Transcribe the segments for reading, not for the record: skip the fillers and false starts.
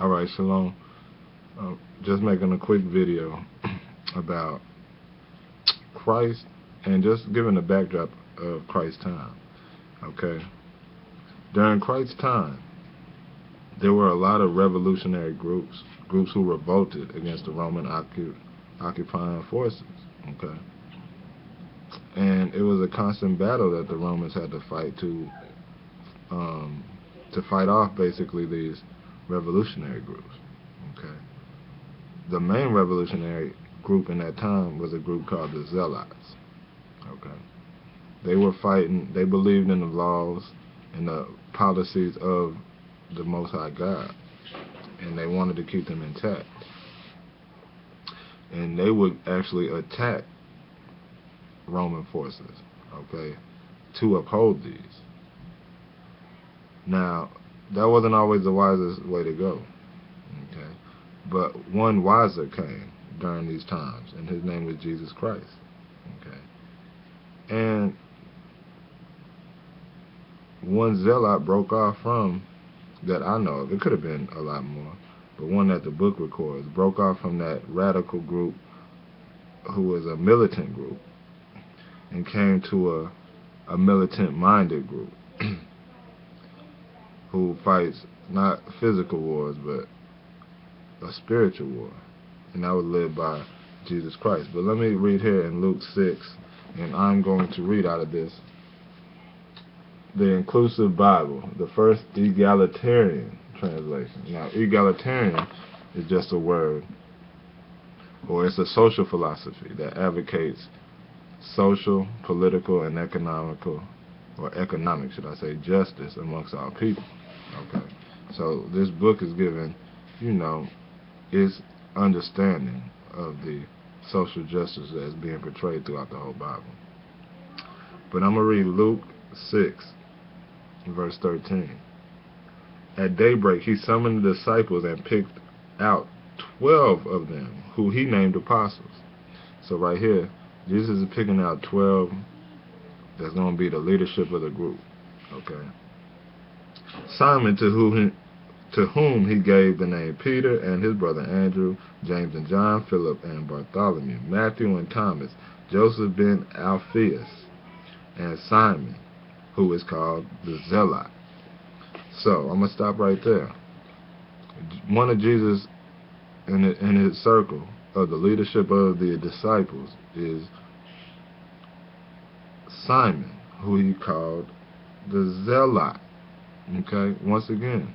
Alright, Shalom. Just making a quick video about Christ and just giving a backdrop of Christ's time. Okay? During Christ's time, there were a lot of revolutionary groups who revolted against the Roman occupying forces. Okay? And it was a constant battle that the Romans had to fight to fight off basically these revolutionary groups. Okay? The main revolutionary group in that time was a group called the Zealots. Okay, they were fighting. They believed in the laws and the policies of the Most High God, and they wanted to keep them intact. And they would actually attack Roman forces. Okay, to uphold these. Now, that wasn't always the wisest way to go. Okay, but one wiser came during these times, and his name was Jesus Christ. Okay, and one zealot broke off from that I know of. It could have been a lot more, but one that the book records broke off from that radical group, who was a militant group, and came to a militant-minded group who fights not physical wars but a spiritual war, and that was led by Jesus Christ. But let me read here in Luke 6, and I'm going to read out of this the Inclusive Bible, the first egalitarian translation. Now, egalitarian is just a word, or it's a social philosophy that advocates social, political, and economical, or economic, should I say, justice amongst all people. Okay, so this book is given, its understanding of the social justice that's being portrayed throughout the whole Bible. But I'm going to read Luke 6, verse 13. At daybreak, he summoned the disciples and picked out 12 of them, who he named apostles. So right here, Jesus is picking out 12 that's going to be the leadership of the group. Okay. Simon, to whom he gave the name Peter, and his brother Andrew, James and John, Philip and Bartholomew, Matthew and Thomas, Joseph ben Alphaeus, and Simon, who is called the Zealot. So I'm going to stop right there. One of Jesus in his circle of the leadership of the disciples is Simon, who he called the Zealot. Okay, once again,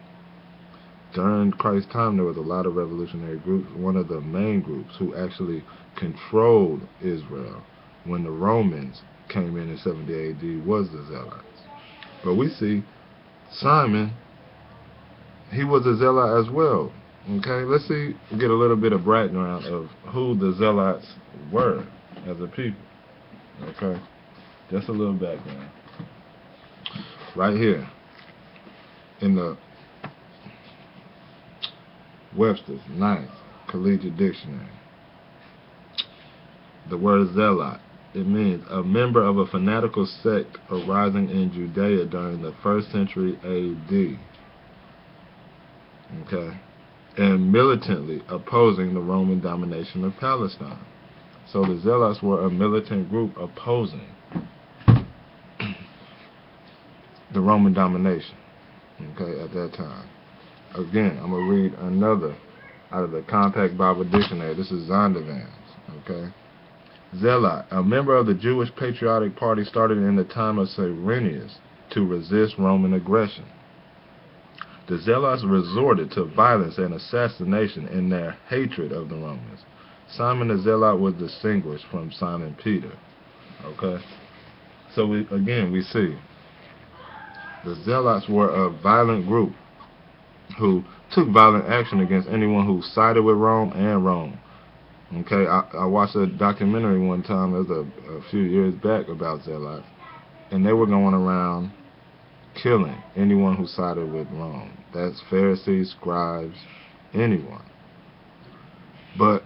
during Christ's time, there was a lot of revolutionary groups. One of the main groups who actually controlled Israel when the Romans came in 70 AD was the Zealots. But we see Simon, he was a Zealot as well. Okay, let's get a little bit of background of who the Zealots were as a people. Okay, just a little background. Right here in the Webster's Ninth Collegiate Dictionary, the word zealot, it means a member of a fanatical sect arising in Judea during the 1st century A.D. Okay, and militantly opposing the Roman domination of Palestine. So the Zealots were a militant group opposing the Roman domination. Okay, at that time. Again, I'm going to read another out of the Compact Bible Dictionary. This is Zondervan's. Okay. Zealot, a member of the Jewish Patriotic Party started in the time of Cyrenius to resist Roman aggression. The Zealots resorted to violence and assassination in their hatred of the Romans. Simon the Zealot was distinguished from Simon Peter. Okay. So we see the Zealots were a violent group who took violent action against anyone who sided with Rome and Rome. Okay, I watched a documentary one time, it was a few years back, about Zealots, and they were going around killing anyone who sided with Rome. That's Pharisees, scribes, anyone. But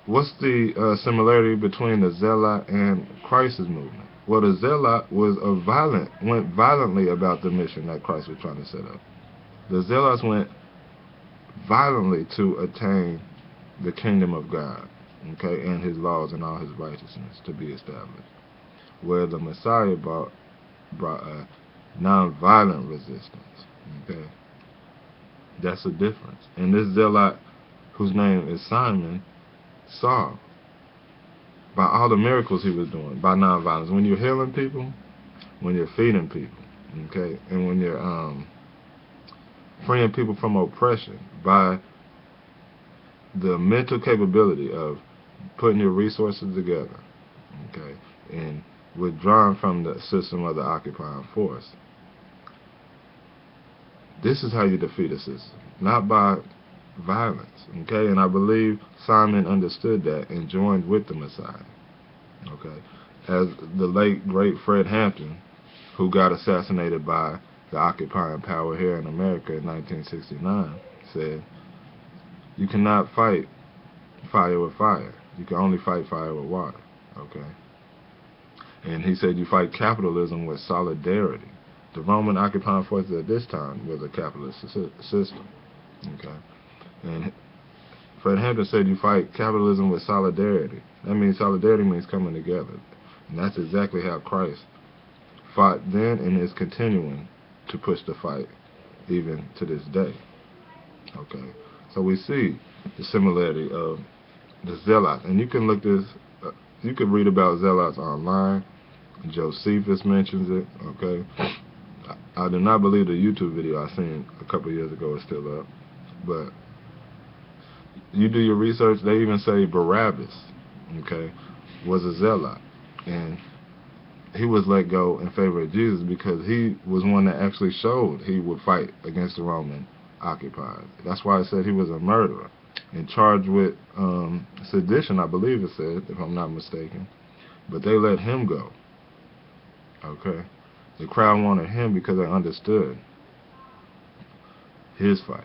what's the similarity between the Zealot and Christ's movement? Well, the Zealot went violently about the mission that Christ was trying to set up. The Zealots went violently to attain the kingdom of God, okay, and his laws and all his righteousness to be established. Where the Messiah brought a non-violent resistance, okay. That's the difference. And this Zealot, whose name is Simon, saw by all the miracles he was doing, by non-violence. When you're healing people, when you're feeding people, okay, and when you're freeing people from oppression, by the mental capability of putting your resources together, okay, and withdrawing from the system of the occupying force. This is how you defeat a system, not by violence, okay? And I believe Simon understood that and joined with the Messiah, okay? As the late, great Fred Hampton, who got assassinated by the occupying power here in America in 1969, said, you cannot fight fire with fire. You can only fight fire with water, okay? And he said you fight capitalism with solidarity. The Roman occupying forces at this time was a capitalist system, okay? And Fred Hampton said you fight capitalism with solidarity. That means solidarity means coming together. And that's exactly how Christ fought then and is continuing to push the fight even to this day, okay? So we see the similarity of the Zealots. And you can look this, you can read about Zealots online. Josephus mentions it, okay? I do not believe the YouTube video I seen a couple years ago is still up, but you do your research. They even say Barabbas, okay, was a Zealot, and he was let go in favor of Jesus because he was one that actually showed he would fight against the Roman occupiers. That's why it said he was a murderer and charged with sedition, I believe it said, if I'm not mistaken. But they let him go, okay? The crowd wanted him because they understood his fight.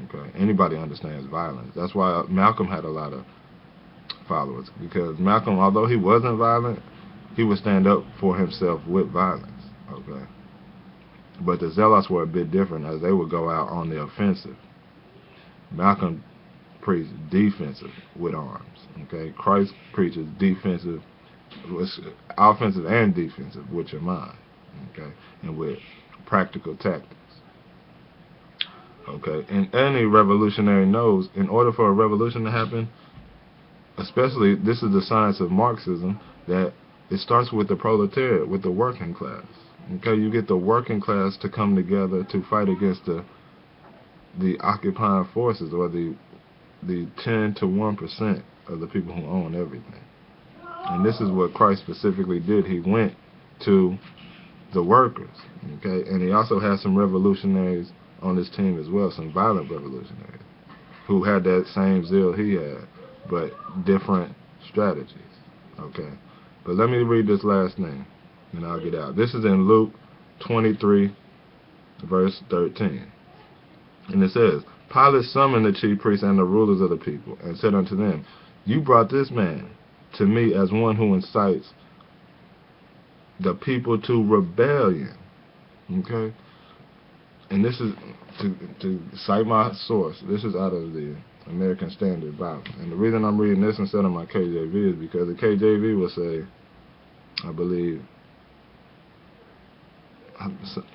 Okay, anybody understands violence. That's why Malcolm had a lot of followers, because Malcolm, although he wasn't violent, he would stand up for himself with violence. Okay, but the Zealots were a bit different, as they would go out on the offensive. Malcolm preached defensive with arms. Okay, Christ preaches defensive, offensive and defensive with your mind, okay, and with practical tactics. Okay, and any revolutionary knows in order for a revolution to happen, especially this is the science of Marxism, that it starts with the proletariat, with the working class. Okay, you get the working class to come together to fight against the occupying forces, or the 10 to 1% of the people who own everything. And this is what Christ specifically did. He went to the workers, okay? And he also had some revolutionaries on his team as well, some violent revolutionaries who had that same zeal he had, but different strategies, okay? But let me read this last name, and I'll get out. This is in Luke 23, verse 13. And it says, Pilate summoned the chief priests and the rulers of the people, and said unto them, you brought this man to me as one who incites the people to rebellion. Okay? And this is, to cite my source, this is out of the American Standard Bible. And the reason I'm reading this instead of my KJV is because the KJV will say, I believe,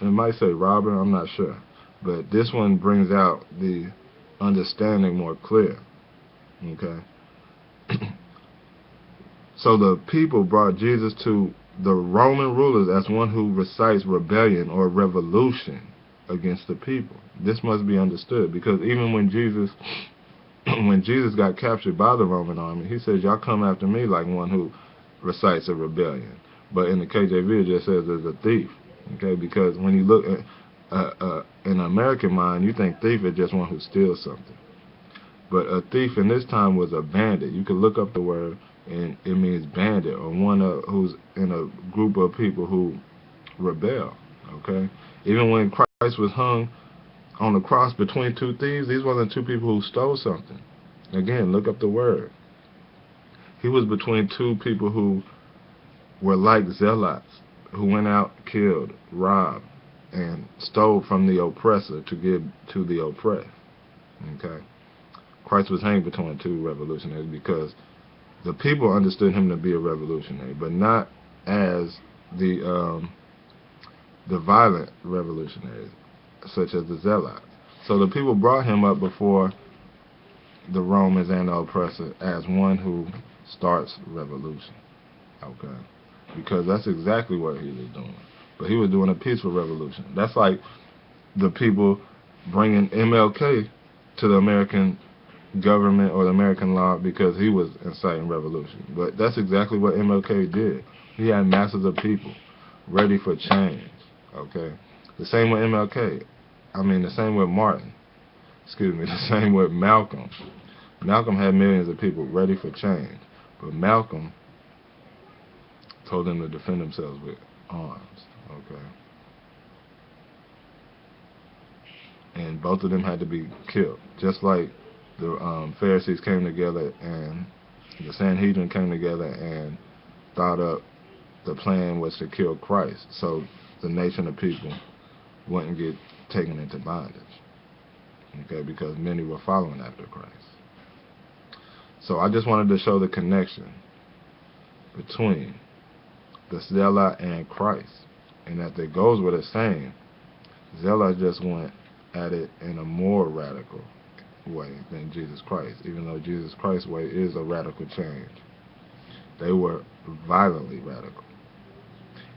it might say robber, I'm not sure. But this one brings out the understanding more clear. Okay? So the people brought Jesus to the Roman rulers as one who recites rebellion or revolution against the people. This must be understood, because even when Jesus got captured by the Roman army, he says, y'all come after me like one who recites a rebellion. But in the KJV it just says there's a thief. Okay, because when you look at in an American mind, you think thief is just one who steals something. But a thief in this time was a bandit. You could look up the word, and it means bandit, or one who's in a group of people who rebel. Okay, even when Christ was hung on the cross between two thieves, these wasn't two people who stole something. Again, look up the word. He was between two people who were like zealots, who went out, killed, robbed, and stole from the oppressor to give to the oppressed. Okay, Christ was hanged between two revolutionaries because the people understood him to be a revolutionary, but not as the violent revolutionaries, such as the Zealots. So the people brought him up before the Romans and the oppressor as one who starts revolution. Okay, because that's exactly what he was doing. But he was doing a peaceful revolution. That's like the people bringing MLK to the American government or the American law because he was inciting revolution. But that's exactly what MLK did. He had masses of people ready for change. Okay, the same with MLK. I mean, the same with Martin. Excuse me. The same with Malcolm. Malcolm had millions of people ready for change, but Malcolm told them to defend themselves with arms. Okay, and both of them had to be killed, just like the Pharisees came together and the Sanhedrin came together and thought up the plan was to kill Christ so the nation of people wouldn't get taken into bondage. Okay, because many were following after Christ. So I just wanted to show the connection between the Zealot and Christ, and that the goals were the same. Zealots just went at it in a more radical way than Jesus Christ, even though Jesus Christ's way is a radical change. They were violently radical.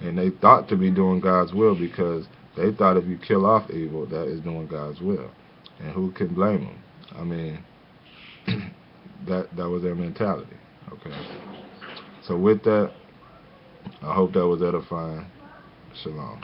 And they thought to be doing God's will because they thought if you kill off evil, that is doing God's will. And who can blame them? I mean, that was their mentality. Okay. So with that, I hope that was edifying. Shalom.